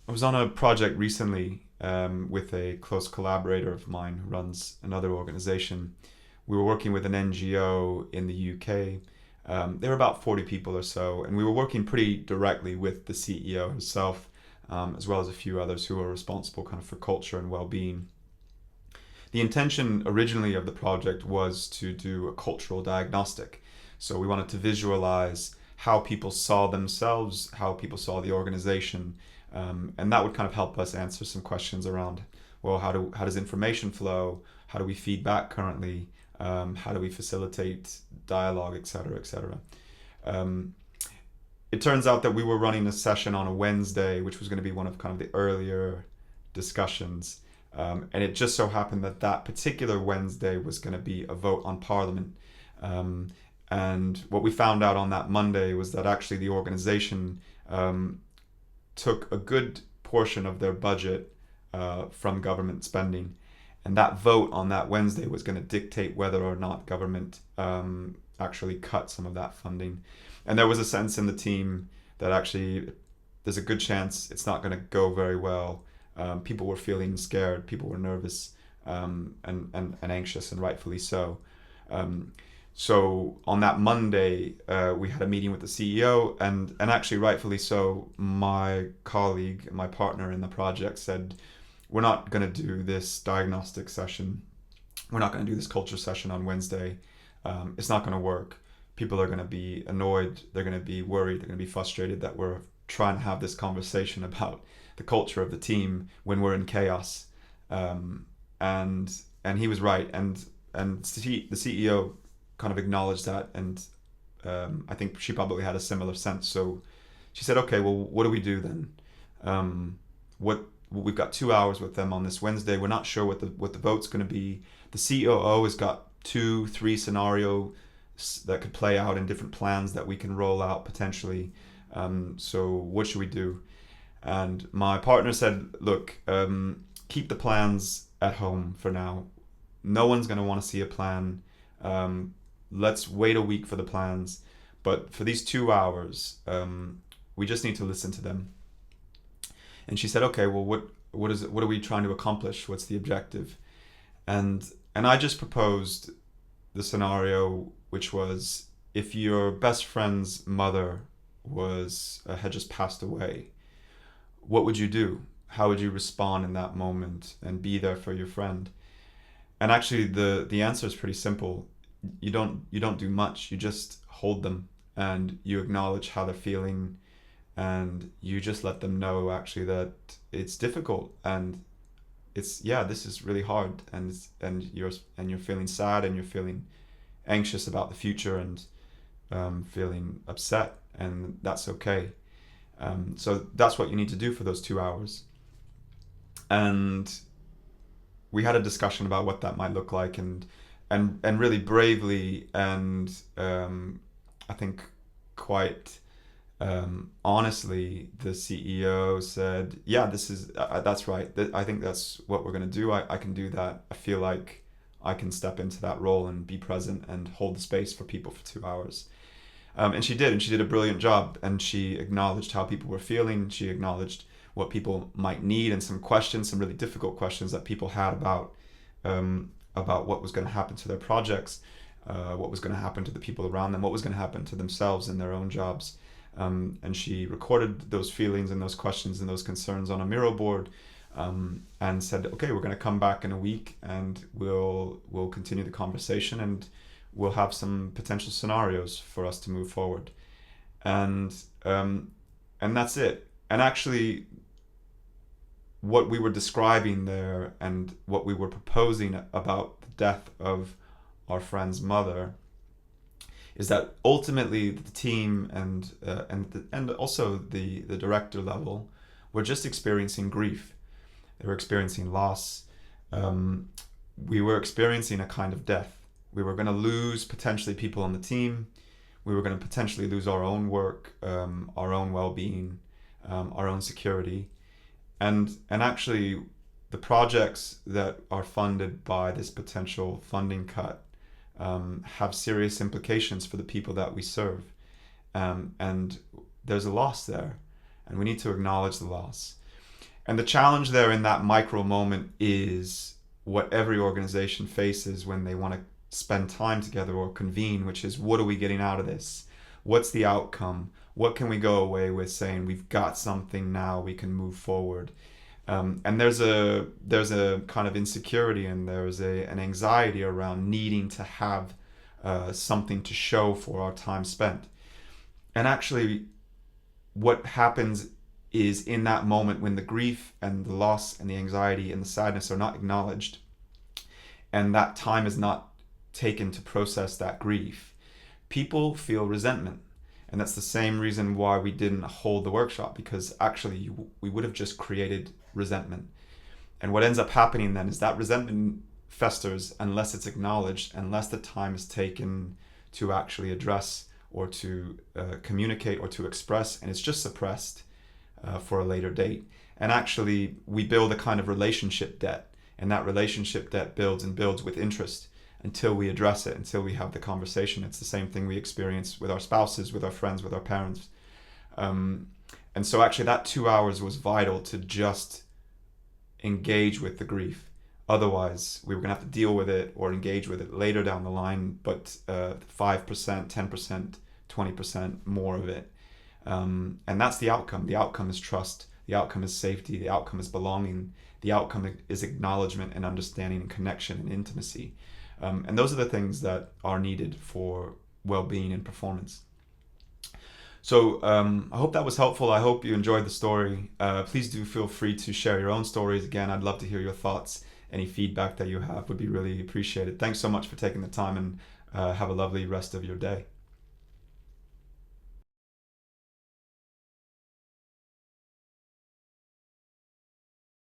I was on a project recently with a close collaborator of mine who runs another organization. We were working with an NGO in the UK. There were about 40 people or so, and we were working pretty directly with the CEO herself, as well as a few others who were responsible kind of for culture and well-being. The intention originally of the project was to do a cultural diagnostic. So we wanted to visualize how people saw themselves, how people saw the organization, and that would kind of help us answer some questions around, well, how does information flow? How do we feed back currently? How do we facilitate dialogue, et cetera, et cetera. Um, it turns out that we were running a session on a Wednesday, which was going to be one of kind of the earlier discussions. And it just so happened that that particular Wednesday was going to be a vote on Parliament. Um, and what we found out on that Monday was that actually the organization took a good portion of their budget from government spending. And that vote on that Wednesday was going to dictate whether or not government actually cut some of that funding. And there was a sense in the team that actually there's a good chance it's not going to go very well. People were feeling scared, people were nervous and anxious, and rightfully so. So on that Monday, we had a meeting with the CEO, and actually rightfully so, my colleague, my partner in the project said, we're not going to do this diagnostic session. We're not going to do this culture session on Wednesday. It's not going to work. People are going to be annoyed. They're going to be worried. They're going to be frustrated that we're trying to have this conversation about the culture of the team when we're in chaos. And he was right. And the CEO kind of acknowledged that. And I think she probably had a similar sense. So she said, okay, well, what do we do then? We've got 2 hours with them on this Wednesday. We're not sure what the vote's going to be. The COO has got 2-3 scenarios that could play out in different plans that we can roll out potentially. So what should we do? And my partner said, look, keep the plans at home for now. No one's going to want to see a plan. Let's wait a week for the plans. But for these 2 hours, we just need to listen to them. And she said, okay, well, what is it? What are we trying to accomplish? What's the objective? And I just proposed the scenario, which was if your best friend's mother had just passed away, what would you do? How would you respond in that moment and be there for your friend? And actually, the answer is pretty simple. You don't do much. You just hold them and you acknowledge how they're feeling. And you just let them know actually that it's difficult and this is really hard, and you're feeling sad and you're feeling anxious about the future and feeling upset, and that's okay. So that's what you need to do for those 2 hours. And we had a discussion about what that might look like, and really bravely and I think quite honestly, the CEO said, yeah, that's right. I think that's what we're going to do. I can do that. I feel like I can step into that role and be present and hold the space for people for 2 hours. And she did a brilliant job. And she acknowledged how people were feeling. She acknowledged what people might need, and some questions, some really difficult questions that people had about what was going to happen to their projects, what was going to happen to the people around them, what was going to happen to themselves in their own jobs. And she recorded those feelings and those questions and those concerns on a Miro board, and said, okay, we're going to come back in a week and we'll continue the conversation, and we'll have some potential scenarios for us to move forward. And that's it. And actually, what we were describing there and what we were proposing about the death of our friend's mother is that ultimately the team and also the director level were just experiencing grief. They were experiencing loss. We were experiencing a kind of death. We were going to lose potentially people on the team. We were going to potentially lose our own work, our own well-being, our own security. And actually, the projects that are funded by this potential funding cut have serious implications for the people that we serve. And there's a loss there, and we need to acknowledge the loss. And the challenge there in that micro moment is what every organization faces when they want to spend time together or convene, which is, what are we getting out of this? What's the outcome? What can we go away with saying we've got something now, we can move forward? And there's a kind of insecurity, and there's an anxiety around needing to have something to show for our time spent. And actually, what happens is, in that moment when the grief and the loss and the anxiety and the sadness are not acknowledged, and that time is not taken to process that grief, people feel resentment. And that's the same reason why we didn't hold the workshop, because actually we would have just created resentment. And what ends up happening then is that resentment festers unless it's acknowledged, unless the time is taken to actually address or to communicate or to express, and it's just suppressed for a later date. And actually, we build a kind of relationship debt, and that relationship debt builds and builds with interest until we address it, until we have the conversation. It's the same thing we experience with our spouses, with our friends, with our parents. And so actually that 2 hours was vital to just engage with the grief. Otherwise, we were going to have to deal with it or engage with it later down the line, but 5%, 10%, 20% more of it. And that's the outcome. The outcome is trust. The outcome is safety. The outcome is belonging. The outcome is acknowledgement and understanding and connection and intimacy. And those are the things that are needed for well-being and performance. So I hope that was helpful. I hope you enjoyed the story. Please do feel free to share your own stories. Again, I'd love to hear your thoughts. Any feedback that you have would be really appreciated. Thanks so much for taking the time, and have a lovely rest of your day.